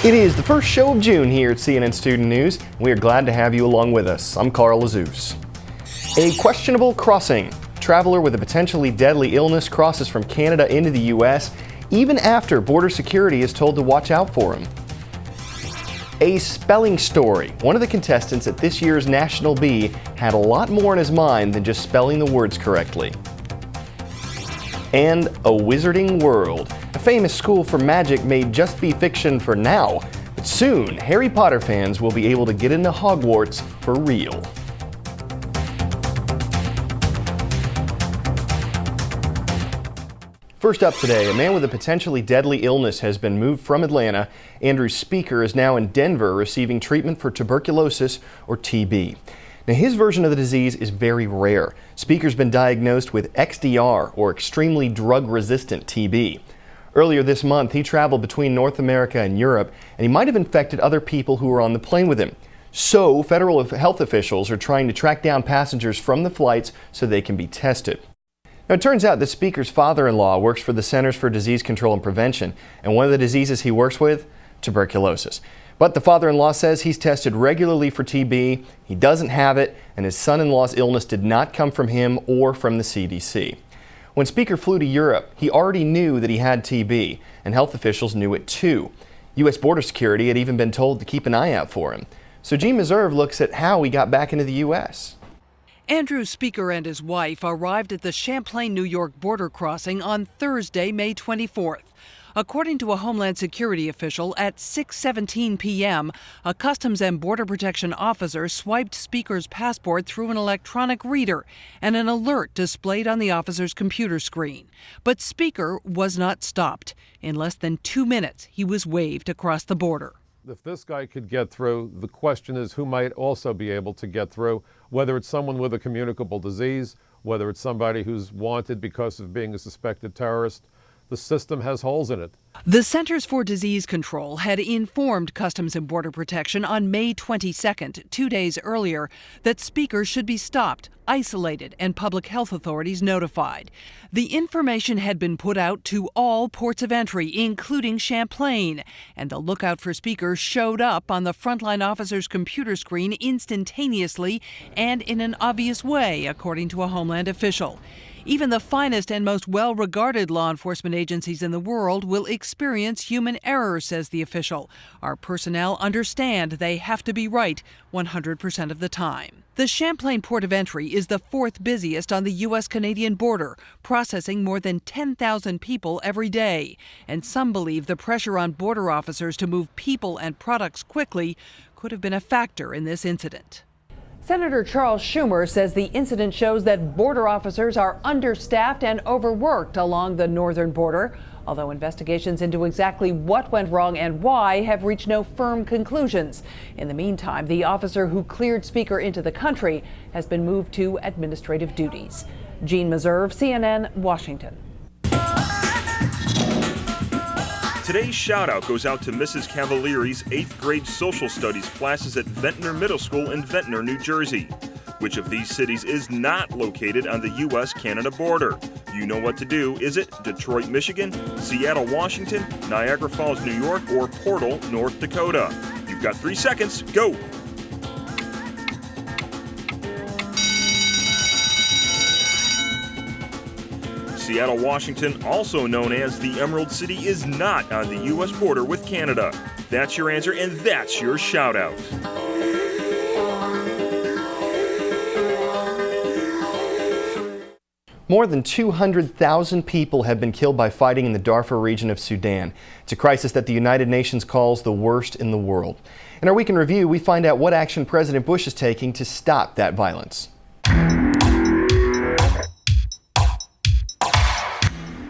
It is the first show of June here at CNN Student News. We are glad to have you along with us. I'm Carl Azus. A questionable crossing. Traveler with a potentially deadly illness crosses from Canada into the U.S. even after border security is told to watch out for him. A spelling story. One of the contestants at this year's National Bee had a lot more in his mind than just spelling the words correctly. And a wizarding world. A famous school for magic may just be fiction for now, but soon Harry Potter fans will be able to get into Hogwarts for real. First up today, a man with a potentially deadly illness has been moved from Atlanta. Andrew Speaker is now in Denver receiving treatment for tuberculosis or TB. Now, his version of the disease is very rare. Speaker's been diagnosed with XDR, or extremely drug-resistant TB. Earlier this month, he traveled between North America and Europe, and he might have infected other people who were on the plane with him. So, federal health officials are trying to track down passengers from the flights so they can be tested. Now, it turns out that Speaker's father-in-law works for the Centers for Disease Control and Prevention, and one of the diseases he works with, tuberculosis. But the father-in-law says he's tested regularly for TB, he doesn't have it, and his son-in-law's illness did not come from him or from the CDC. When Speaker flew to Europe, he already knew that he had TB, and health officials knew it too. U.S. border security had even been told to keep an eye out for him. So June1 looks at how he got back into the U.S. Andrew Speaker and his wife arrived at the Champlain, New York border crossing on Thursday, May 24th. According to a Homeland Security official, at 6:17 p.m., a Customs and Border Protection officer swiped Speaker's passport through an electronic reader, and an alert displayed on the officer's computer screen. But Speaker was not stopped. In less than 2 minutes, he was waved across the border. If this guy could get through, the question is who might also be able to get through, whether it's someone with a communicable disease, whether it's somebody who's wanted because of being a suspected terrorist. The system has holes in it. The Centers for Disease Control had informed Customs and Border Protection on May 22nd, 2 days earlier, that Speaker should be stopped, isolated, and public health authorities notified. The information had been put out to all ports of entry, including Champlain, and the lookout for Speaker showed up on the frontline officer's computer screen instantaneously and in an obvious way, according to a Homeland official. Even the finest and most well-regarded law enforcement agencies in the world will experience human error, says the official. Our personnel understand they have to be right 100% of the time. The Champlain Port of Entry is the fourth busiest on the U.S.-Canadian border, processing more than 10,000 people every day. And some believe the pressure on border officers to move people and products quickly could have been a factor in this incident. Senator Charles Schumer says the incident shows that border officers are understaffed and overworked along the northern border, although investigations into exactly what went wrong and why have reached no firm conclusions. In the meantime, the officer who cleared Speaker into the country has been moved to administrative duties. June1, CNN, Washington. Today's shout-out goes out to Mrs. Cavalieri's 8th grade social studies classes at Ventnor Middle School in Ventnor, New Jersey. Which of these cities is not located on the U.S.-Canada border? You know what to do. Is it Detroit, Michigan, Seattle, Washington, Niagara Falls, New York, or Portal, North Dakota? You've got 3 seconds. Go! Seattle, Washington, also known as the Emerald City, is not on the U.S. border with Canada. That's your answer, and that's your shout-out. More than 200,000 people have been killed by fighting in the Darfur region of Sudan. It's a crisis that the United Nations calls the worst in the world. In our Week in Review, we find out what action President Bush is taking to stop that violence.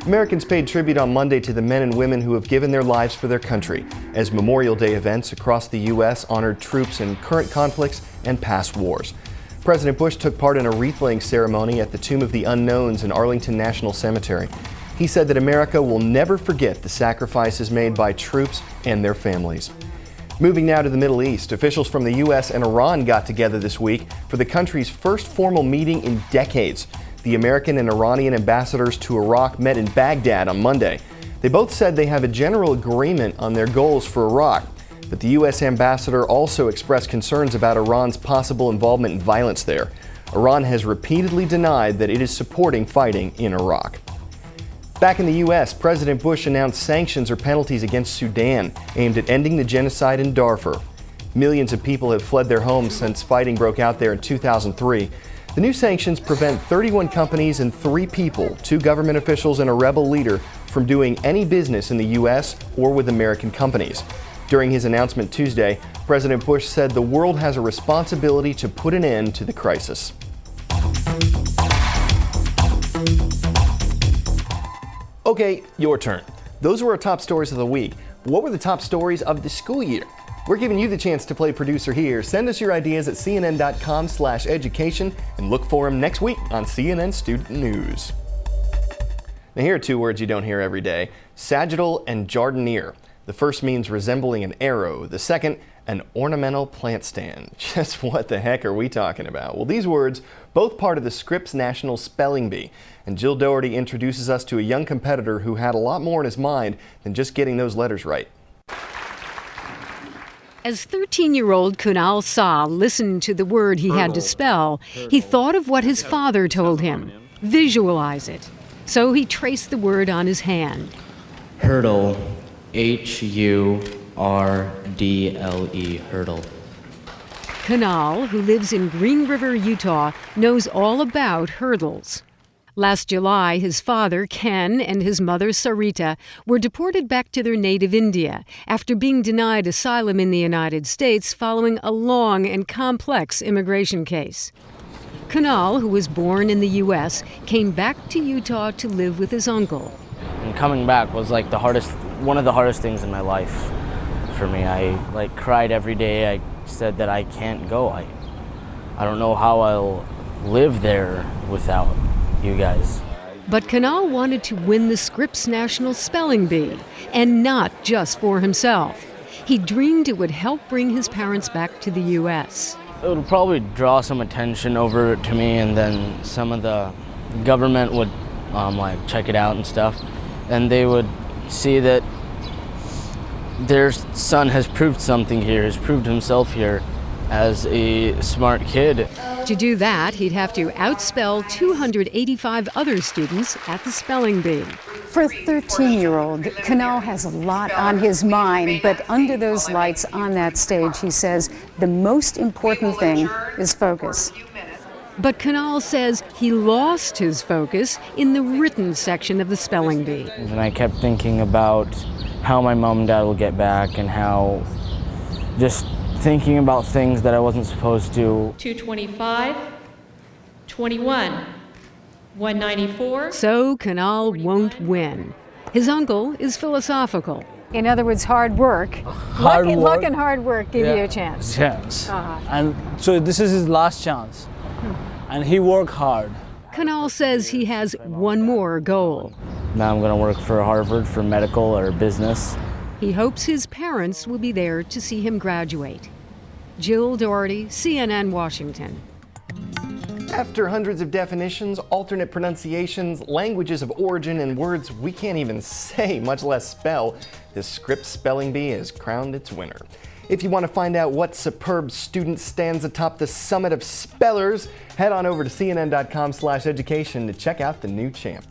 Americans paid tribute on Monday to the men and women who have given their lives for their country, as Memorial Day events across the U.S. honored troops in current conflicts and past wars. President Bush took part in a wreath-laying ceremony at the Tomb of the Unknowns in Arlington National Cemetery. He said that America will never forget the sacrifices made by troops and their families. Moving now to the Middle East, officials from the U.S. and Iran got together this week for the country's first formal meeting in decades. The American and Iranian ambassadors to Iraq met in Baghdad on Monday. They both said they have a general agreement on their goals for Iraq. But the U.S. ambassador also expressed concerns about Iran's possible involvement in violence there. Iran has repeatedly denied that it is supporting fighting in Iraq. Back in the U.S., President Bush announced sanctions or penalties against Sudan aimed at ending the genocide in Darfur. Millions of people have fled their homes since fighting broke out there in 2003. The new sanctions prevent 31 companies and 3 people, 2 government officials and a rebel leader, from doing any business in the U.S. or with American companies. During his announcement Tuesday, President Bush said the world has a responsibility to put an end to the crisis. Okay, your turn. Those were our top stories of the week. What were the top stories of the school year? We're giving you the chance to play producer here. Send us your ideas at cnn.com/education and look for them next week on CNN Student News. Now here are 2 words you don't hear every day: sagittal and jardinier. The first means resembling an arrow. The second, an ornamental plant stand. Just what the heck are we talking about? Well, these words, both part of the Scripps National Spelling Bee. And Jill Doherty introduces us to a young competitor who had a lot more in his mind than just getting those letters right. As 13-year-old Kunal Saw listened to the word he had to spell, he thought of what his father told him. Visualize it. So he traced the word on his hand. Hurdle. H-U-R-D-L-E. Hurdle. Kunal, who lives in Green River, Utah, knows all about hurdles. Last July, his father, Ken, and his mother, Sarita, were deported back to their native India after being denied asylum in the United States following a long and complex immigration case. Kunal, who was born in the U.S., came back to Utah to live with his uncle. And coming back was like one of the hardest things in my life for me. I cried every day. I said that I can't go. I don't know how I'll live there without you guys. But Kunal wanted to win the Scripps National Spelling Bee, and not just for himself. He dreamed it would help bring his parents back to the U.S. It would probably draw some attention over to me, and then some of the government would check it out and stuff, and they would see that their son has proved something here, has proved himself here as a smart kid. To do that, he'd have to outspell 285 other students at the spelling bee. For a 13-year-old, Kunal has a lot on his mind, but under those lights on that stage, he says the most important thing is focus. But Kunal says he lost his focus in the written section of the spelling bee. And I kept thinking about how my mom and dad will get back, and how just thinking about things that I wasn't supposed to. 225, 21, 194. So Kunal won't win. His uncle is philosophical. In other words, hard work. Luck and hard work give you a chance. Yes. And so this is his last chance. And he worked hard. Kunal says he has one more goal. Now I'm going to work for Harvard for medical or business. He hopes his parents will be there to see him graduate. Jill Doherty, CNN, Washington. After hundreds of definitions, alternate pronunciations, languages of origin, and words we can't even say, much less spell, the Scripps Spelling Bee has crowned its winner. If you want to find out what superb student stands atop the summit of spellers, head on over to cnn.com/education to check out the new champ.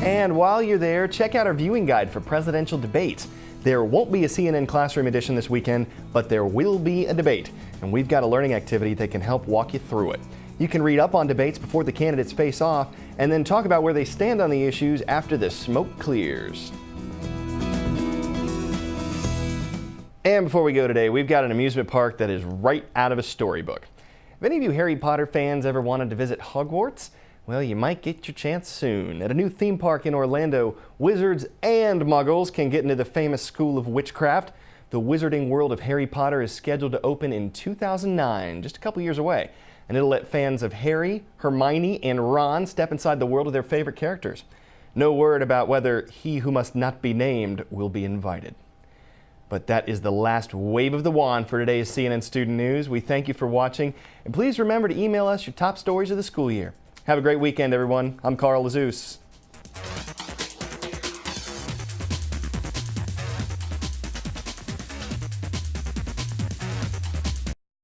And while you're there, check out our viewing guide for presidential debates. There won't be a CNN Classroom edition this weekend, but there will be a debate, and we've got a learning activity that can help walk you through it. You can read up on debates before the candidates face off, and then talk about where they stand on the issues after the smoke clears. And before we go today, we've got an amusement park that is right out of a storybook. If any of you Harry Potter fans ever wanted to visit Hogwarts, well, you might get your chance soon. At a new theme park in Orlando, wizards and muggles can get into the famous School of Witchcraft. The Wizarding World of Harry Potter is scheduled to open in 2009, just a couple years away. And it'll let fans of Harry, Hermione, and Ron step inside the world of their favorite characters. No word about whether he who must not be named will be invited. But that is the last wave of the wand for today's CNN Student News. We thank you for watching, and please remember to email us your top stories of the school year. Have a great weekend, everyone. I'm Carl Lazus.